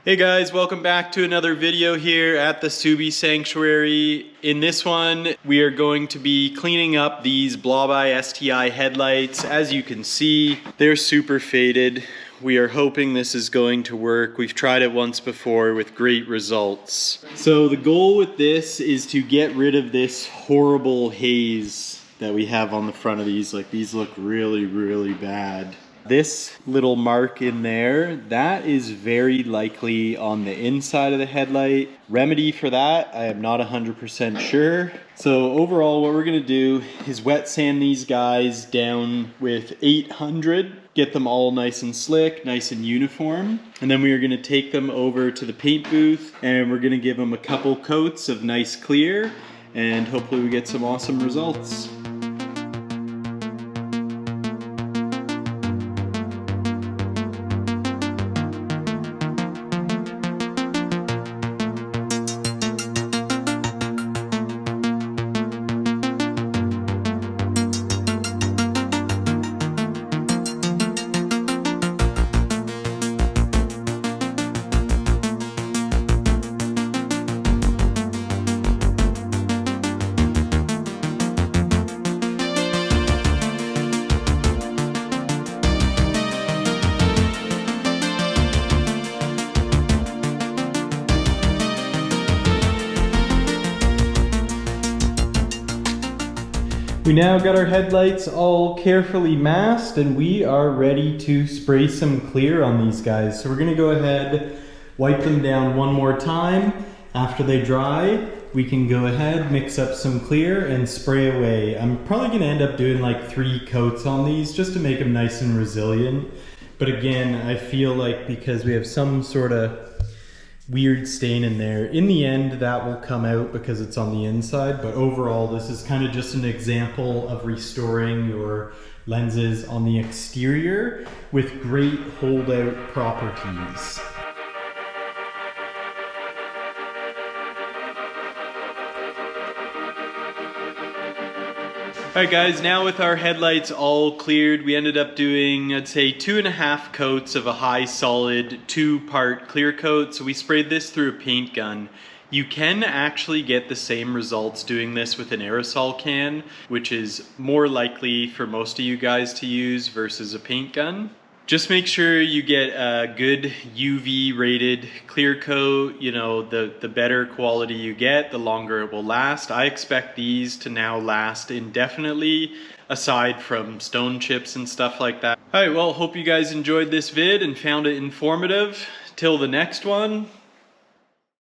Hey guys, welcome back to another video here at the Subi Sanctuary. In this one, we are going to be cleaning up these Blobeye STI headlights. As you can see, they're super faded. We are hoping this is going to work. We've tried it once before with great results. So the goal with this is to get rid of this horrible haze that we have on the front of these. Like, these look really, really bad. This little mark in there, that is very likely on the inside of the headlight. Remedy for that, I am not 100% sure. So overall, what we're gonna do is wet sand these guys down with 800, get them all nice and slick, nice and uniform. And then we are gonna take them over to the paint booth and we're gonna give them a couple coats of nice clear, and hopefully we get some awesome results. We now got our headlights all carefully masked and we are ready to spray some clear on these guys. So we're gonna go ahead, wipe them down one more time. After they dry, we can go ahead, mix up some clear and spray away. I'm probably gonna end up doing like 3 coats on these just to make them nice and resilient. But again, I feel like because we have some sort of weird stain in there, in the end that will come out because it's on the inside, but overall this is kind of just an example of restoring your lenses on the exterior with great holdout properties. Alright guys, now with our headlights all cleared, we ended up doing, I'd say, 2.5 coats of a high solid 2-part clear coat. So we sprayed this through a paint gun. You can actually get the same results doing this with an aerosol can, which is more likely for most of you guys to use versus a paint gun. Just make sure you get a good UV rated clear coat. You know, the better quality you get, the longer it will last. I expect these to now last indefinitely, aside from stone chips and stuff like that. Alright, well, hope you guys enjoyed this vid and found it informative. Till the next one,